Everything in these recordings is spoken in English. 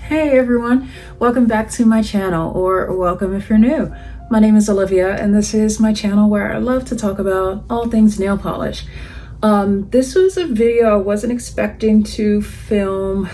Hey everyone, welcome back to my channel, or welcome if you're new. My name is Olivia and this is my channel where I love to talk about all things nail polish. This was a video I wasn't expecting to film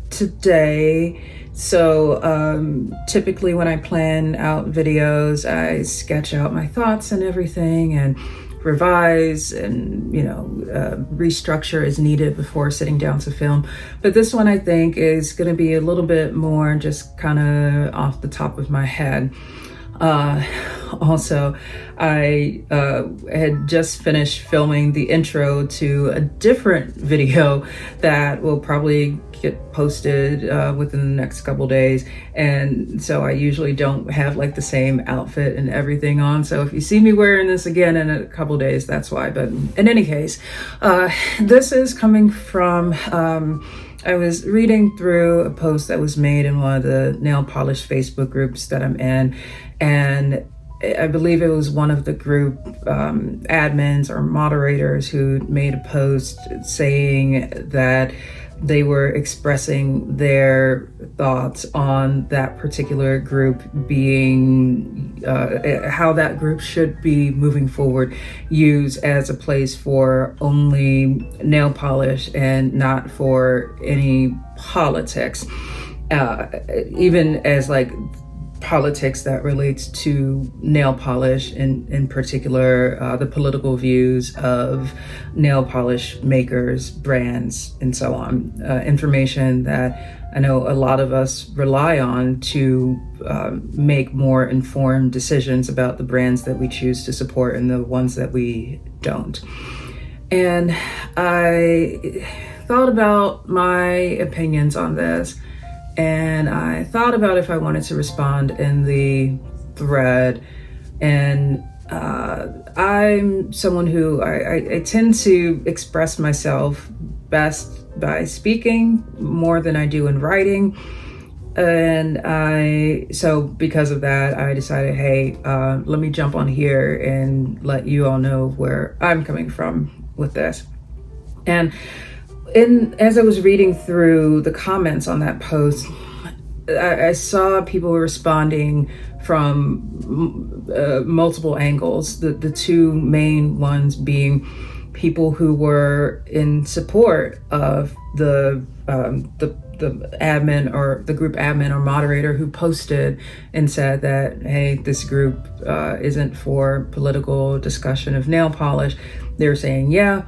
today. So typically when I plan out videos, I sketch out my thoughts and everything and revise and restructure as needed before sitting down to film. But this one I think is going to be a little bit more just kind of off the top of my head. Also, I had just finished filming the intro to a different video that will probably get posted within the next couple days, and so I usually don't have like the same outfit and everything on, so if you see me wearing this again in a couple days, that's why. But in any case, this is coming from I was reading through a post that was made in one of the nail polish Facebook groups that I'm in, and I believe it was one of the group admins or moderators who made a post saying that they were expressing their thoughts on that particular group being, how that group should be moving forward, used as a place for only nail polish and not for any politics, even as like politics that relates to nail polish, in particular the political views of nail polish makers, brands, and so on. Information that I know a lot of us rely on to make more informed decisions about the brands that we choose to support and the ones that we don't. And I thought about my opinions on this, and I thought about if I wanted to respond in the thread. And I'm someone who I tend to express myself best by speaking more than I do in writing. And so because of that, I decided, hey, let me jump on here and let you all know where I'm coming from with this. And as I was reading through the comments on that post, I saw people responding from multiple angles. The two main ones being people who were in support of the admin or the group admin or moderator who posted and said that, hey, this group isn't for political discussion of nail polish. They were saying, yeah,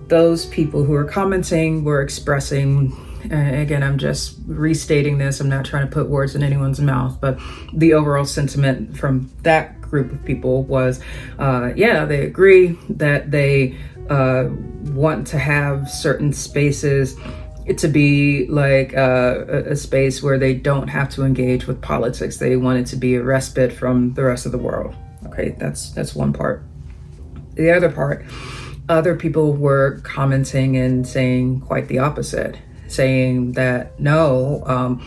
those people who are commenting were expressing, again, I'm just restating this, I'm not trying to put words in anyone's mouth, but the overall sentiment from that group of people was, yeah, they agree that they want to have certain spaces to be like a space where they don't have to engage with politics. They want it to be a respite from the rest of the world. Okay, that's one part. The other part, other people were commenting and saying quite the opposite, saying that no,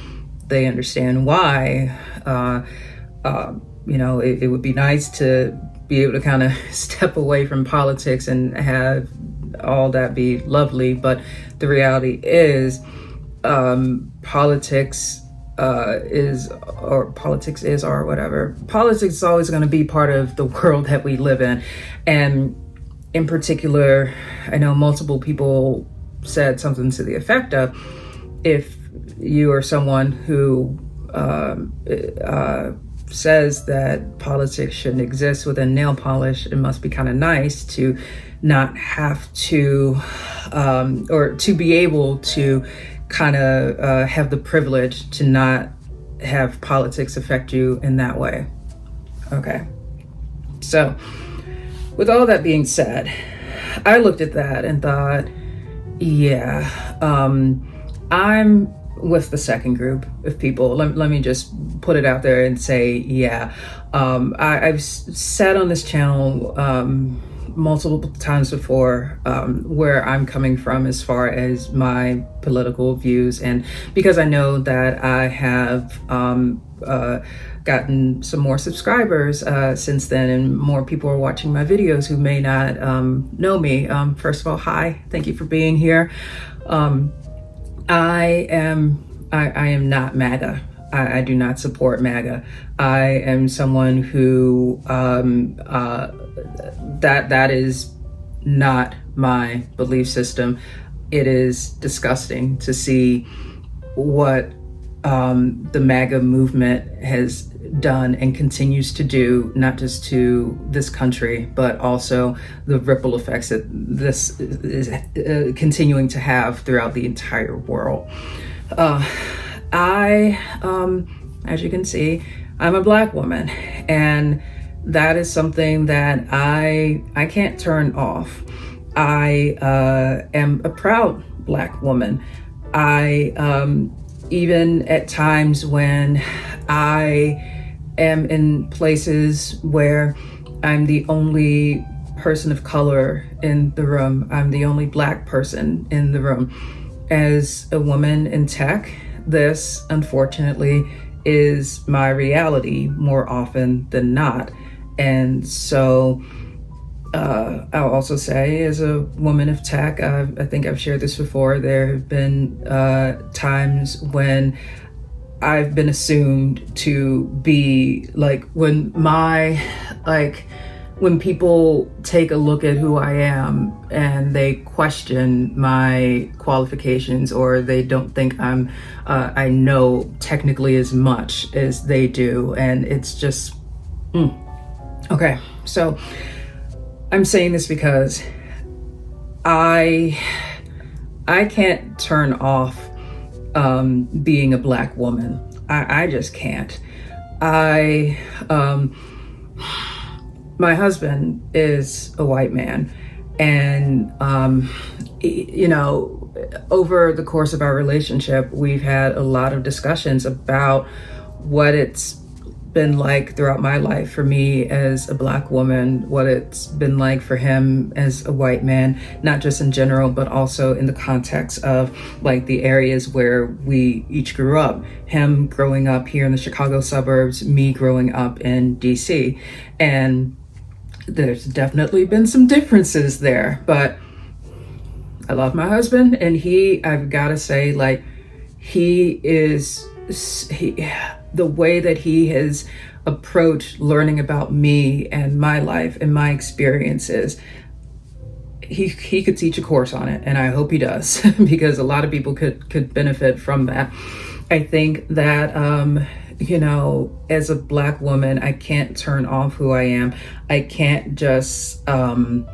they understand why. It would be nice to be able to kind of step away from politics and have all that be lovely, but the reality is, politics is always going to be part of the world that we live in. And in particular, I know multiple people said something to the effect of, if you are someone who says that politics shouldn't exist within nail polish, it must be kind of nice to not have to, or to be able to kind of have the privilege to not have politics affect you in that way. Okay, so with all that being said, I looked at that and thought, yeah, I'm with the second group of people. Let me just put it out there and say, yeah, I've said on this channel multiple times before where I'm coming from as far as my political views, and because I know that I have gotten some more subscribers since then, and more people are watching my videos who may not know me. First of all, hi, thank you for being here. I am not MAGA. I do not support MAGA. I am someone who that is not my belief system. It is disgusting to see what the MAGA movement has done and continues to do, not just to this country, but also the ripple effects that this is continuing to have throughout the entire world. As you can see, I'm a Black woman, and that is something that I can't turn off. I am a proud Black woman. Even at times when I am in places where I'm the only person of color in the room, I'm the only Black person in the room. As a woman in tech, this unfortunately is my reality more often than not. And so I'll also say, as a woman of tech, I think I've shared this before, there have been times when I've been assumed to be when people take a look at who I am and they question my qualifications, or they don't think I know technically as much as they do. And it's just, okay. So I'm saying this because I can't turn off being a Black woman. I just can't. My husband is a white man, and over the course of our relationship, we've had a lot of discussions about what it's been like throughout my life for me as a Black woman, what it's been like for him as a white man, not just in general, but also in the context of like the areas where we each grew up. Him growing up here in the Chicago suburbs, me growing up in DC. And there's definitely been some differences there, but I love my husband, and I've got to say, like, the way that he has approached learning about me and my life and my experiences, he could teach a course on it, and I hope he does, because a lot of people could benefit from that. I think that as a Black woman, I can't turn off who I am. I can't just I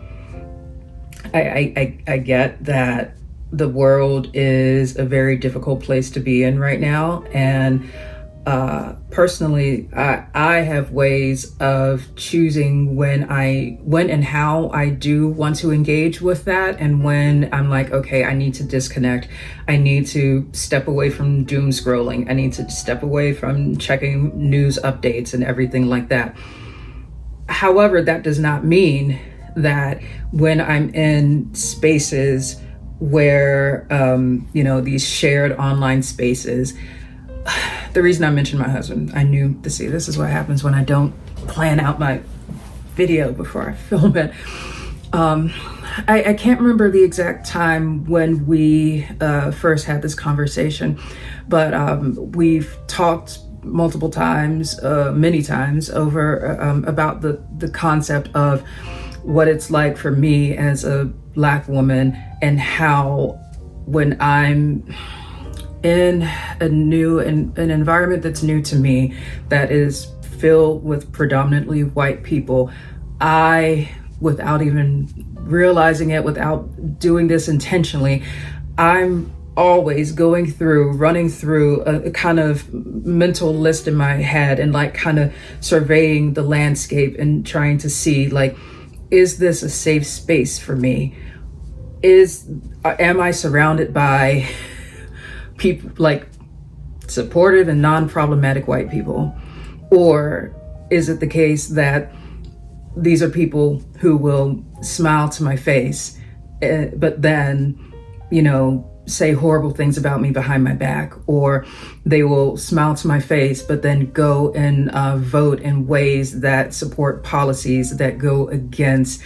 get that the world is a very difficult place to be in right now, and personally, I have ways of choosing when and how I do want to engage with that, and when I'm like, okay, I need to disconnect. I need to step away from doom scrolling. I need to step away from checking news updates and everything like that. However, that does not mean that when I'm in spaces where, these shared online spaces, the reason I mentioned my husband, I knew this is what happens when I don't plan out my video before I film it. I can't remember the exact time when we first had this conversation, but we've talked multiple times, many times over about the concept of what it's like for me as a Black woman, and how when I'm in an environment that's new to me, that is filled with predominantly white people, without even realizing it, without doing this intentionally, I'm always running through a kind of mental list in my head, and like kind of surveying the landscape and trying to see, like, is this a safe space for me? Am I surrounded by people, like, supportive and non-problematic white people? Or is it the case that these are people who will smile to my face, but then, say horrible things about me behind my back, or they will smile to my face, but then go and vote in ways that support policies that go against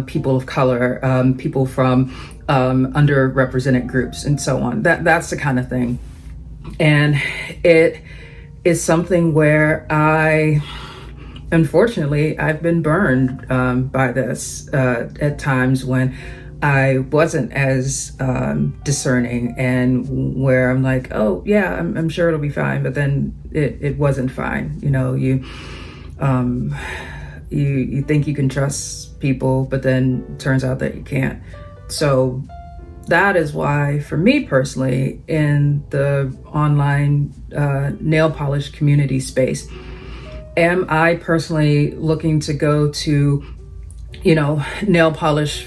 people of color, people from underrepresented groups and so on. That's the kind of thing. And it is something where unfortunately, I've been burned by this at times when I wasn't as discerning, and where I'm like, oh yeah, I'm sure it'll be fine, but then it wasn't fine. You think you can trust people, but then it turns out that you can't. So that is why, for me personally, in the online nail polish community space, am I personally looking to go to, nail polish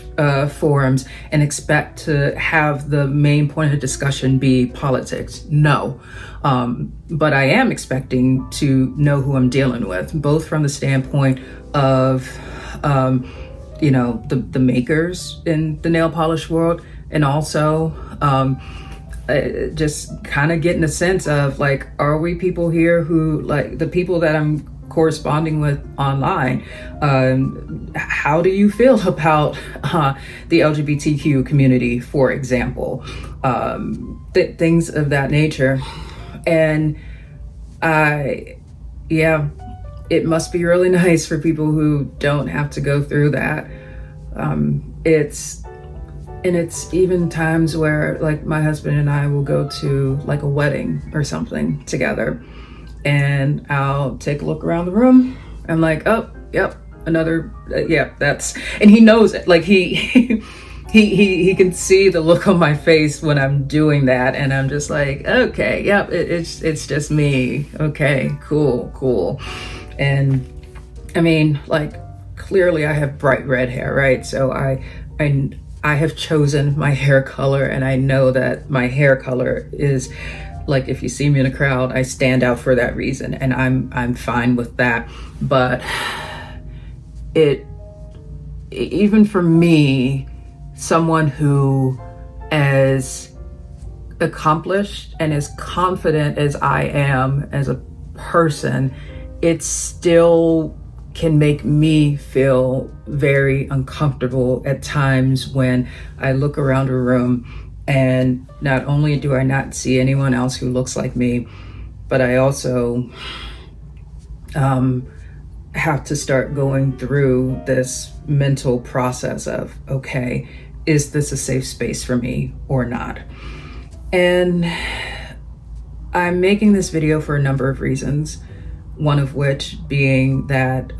forums and expect to have the main point of discussion be politics? No. But I am expecting to know who I'm dealing with, both from the standpoint of, the makers in the nail polish world, and also just kind of getting a sense of, like, are we people here who, like, the people that I'm corresponding with online, how do you feel about the LGBTQ community, for example, things of that nature. And it must be really nice for people who don't have to go through that. It's even times where, like, my husband and I will go to, like, a wedding or something together, and I'll take a look around the room. I'm like, oh, yep, another, that's, and he knows it. Like, he can see the look on my face when I'm doing that, and I'm just like, okay, yep, it's just me. Okay, cool. And I mean, like, clearly I have bright red hair, right? So I have chosen my hair color, and I know that my hair color is, like, if you see me in a crowd, I stand out for that reason, and I'm fine with that. But even for me, someone who as accomplished and as confident as I am as a person, it still can make me feel very uncomfortable at times when I look around a room and not only do I not see anyone else who looks like me, but I also have to start going through this mental process of, okay, is this a safe space for me or not? And I'm making this video for a number of reasons. One of which being that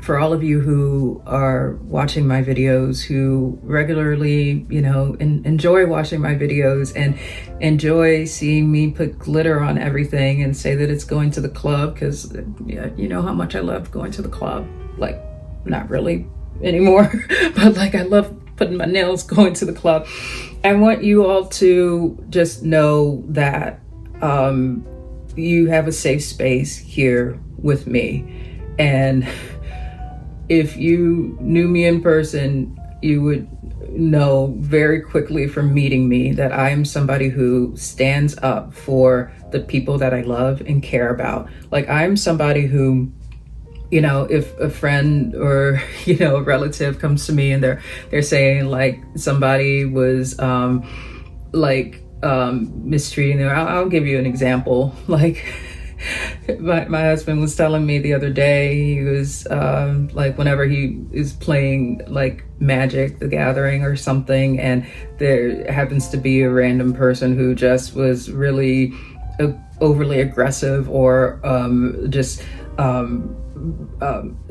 for all of you who are watching my videos, who regularly, enjoy watching my videos and enjoy seeing me put glitter on everything and say that it's going to the club, because you know how much I love going to the club. Like, not really anymore, but like, I love putting my nails, going to the club. I want you all to just know that you have a safe space here with me. And if you knew me in person, you would know very quickly from meeting me that I am somebody who stands up for the people that I love and care about. Like, I'm somebody who, if a friend or, a relative comes to me and they're saying, like, somebody was mistreating them. I'll give you an example. Like, my husband was telling me the other day, he was like, whenever he is playing like Magic the Gathering or something, and there happens to be a random person who just was really overly aggressive or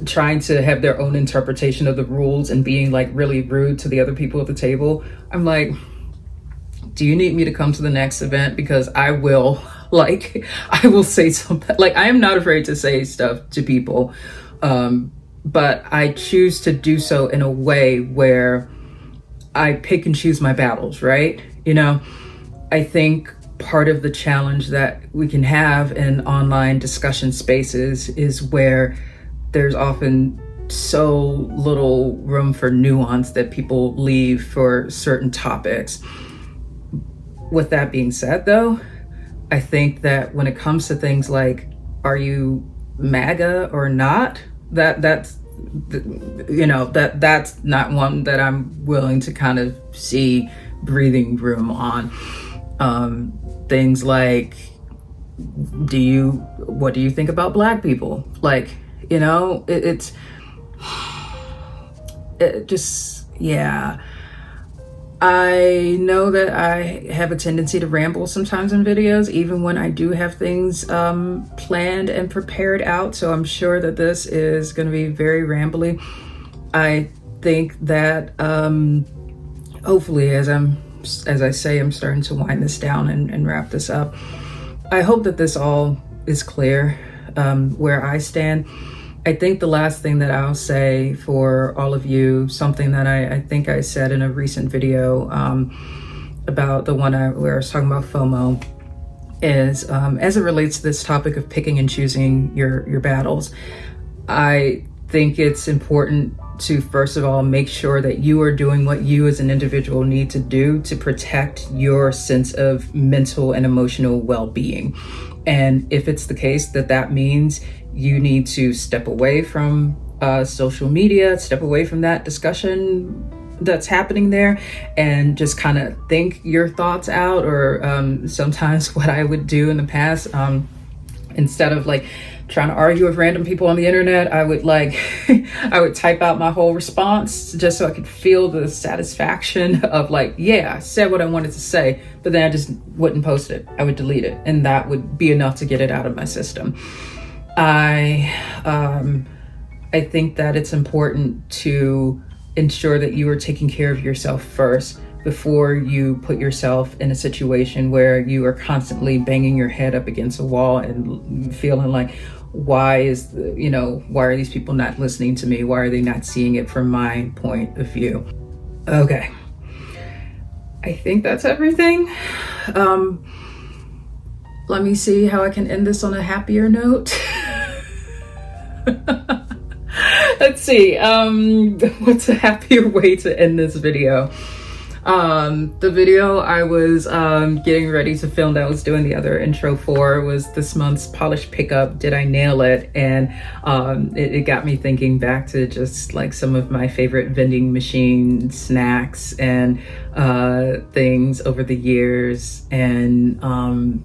trying to have their own interpretation of the rules and being like really rude to the other people at the table. I'm like, do you need me to come to the next event? Because I will say something. Like, I am not afraid to say stuff to people, but I choose to do so in a way where I pick and choose my battles, right? I think part of the challenge that we can have in online discussion spaces is where there's often so little room for nuance that people leave for certain topics. With that being said, though, I think that when it comes to things like, are you MAGA or not, that's that's not one that I'm willing to kind of see breathing room on. Things like, what do you think about Black people? Like, it just, yeah. I know that I have a tendency to ramble sometimes in videos, even when I do have things planned and prepared out. So I'm sure that this is going to be very rambly. I think that hopefully, as I say, I'm starting to wind this down and wrap this up. I hope that this all is clear where I stand. I think the last thing that I'll say for all of you, something that I think I said in a recent video about the one where I was talking about FOMO, is as it relates to this topic of picking and choosing your battles, I think it's important to, first of all, make sure that you are doing what you as an individual need to do to protect your sense of mental and emotional well-being. And if it's the case that means you need to step away from social media, step away from that discussion that's happening there, and just kind of think your thoughts out, or sometimes what I would do in the past, instead of like trying to argue with random people on the internet, I would I would type out my whole response just so I could feel the satisfaction of like, yeah, I said what I wanted to say, but then I just wouldn't post it. I would delete it, and that would be enough to get it out of my system. I think that it's important to ensure that you are taking care of yourself first before you put yourself in a situation where you are constantly banging your head up against a wall and feeling like, why are these people not listening to me? Why are they not seeing it from my point of view? Okay. I think that's everything. Let me see how I can end this on a happier note. Let's see. What's a happier way to end this video? The video I was getting ready to film that I was doing the other intro for was this month's Polish Pickup, Did I Nail It? And it got me thinking back to just like some of my favorite vending machine snacks and things over the years, and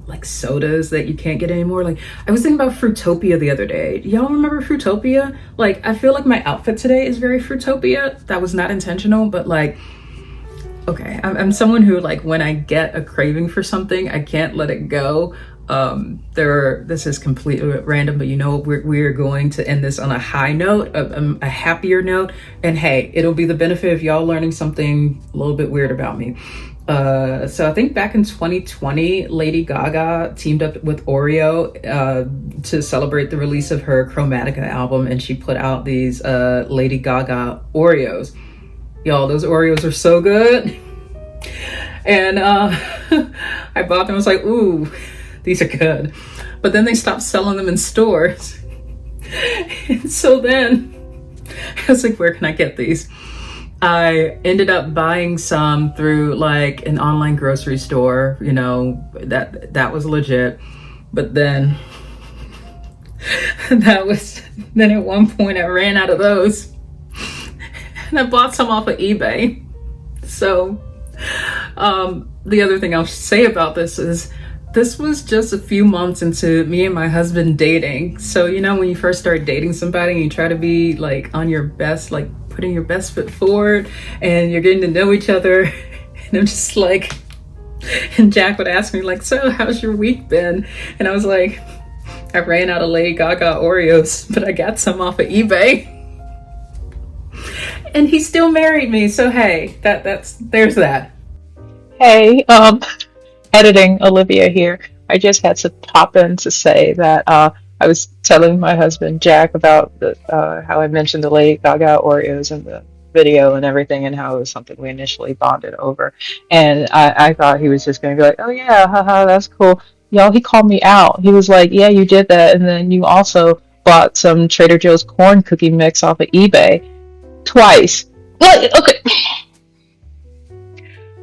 like sodas that you can't get anymore. Like, I was thinking about Fruitopia the other day. Y'all remember Fruitopia? Like, I feel like my outfit today is very Fruitopia. That was not intentional, but like, okay, I'm someone who, like, when I get a craving for something, I can't let it go. This is completely random, but we're going to end this on a high note, a happier note. And hey, it'll be the benefit of y'all learning something a little bit weird about me. So I think back in 2020, Lady Gaga teamed up with Oreo to celebrate the release of her Chromatica album, and she put out these Lady Gaga Oreos. Y'all, those Oreos are so good. And I bought them. I was like, ooh, these are good. But then they stopped selling them in stores. And so then I was like, where can I get these? I ended up buying some through like an online grocery store, that was legit. But then then at one point I ran out of those. And I bought some off of eBay. So the other thing I'll say about this is, this was just a few months into me and my husband dating. So, when you first start dating somebody and you try to be like on your best, like putting your best foot forward, and you're getting to know each other. And I'm just like, and Jack would ask me like, so how's your week been? And I was like, I ran out of Lady Gaga Oreos, but I got some off of eBay. And he still married me, so hey, there's that. Hey, editing Olivia here. I just had to pop in to say that I was telling my husband Jack about how I mentioned the Lady Gaga Oreos in the video and everything, and how it was something we initially bonded over. And I thought he was just going to be like, oh yeah, haha, that's cool. Y'all, he called me out. He was like, yeah, you did that, and then you also bought some Trader Joe's corn cookie mix off of eBay. Twice. What? Okay.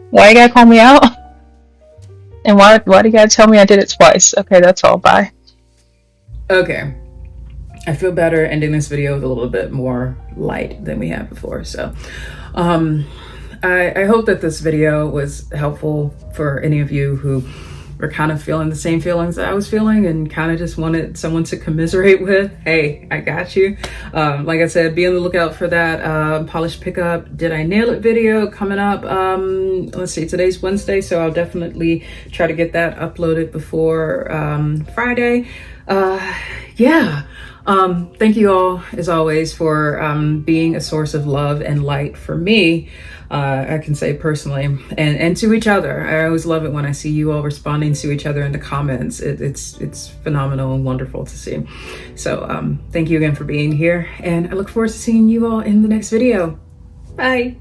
Why you gotta call me out? And why do you gotta tell me I did it twice? Okay, that's all. Bye. Okay. I feel better ending this video with a little bit more light than we had before. So I hope that this video was helpful for any of you who were kind of feeling the same feelings that I was feeling and kind of just wanted someone to commiserate with. Hey, I got you. Like I said, be on the lookout for that polished pickup Did I Nail It video coming up. Let's see, today's Wednesday, so I'll definitely try to get that uploaded before Friday. Yeah. Thank you all, as always, for being a source of love and light for me. I can say personally, and to each other. I always love it when I see you all responding to each other in the comments. It's phenomenal and wonderful to see. So thank you again for being here, and I look forward to seeing you all in the next video. Bye.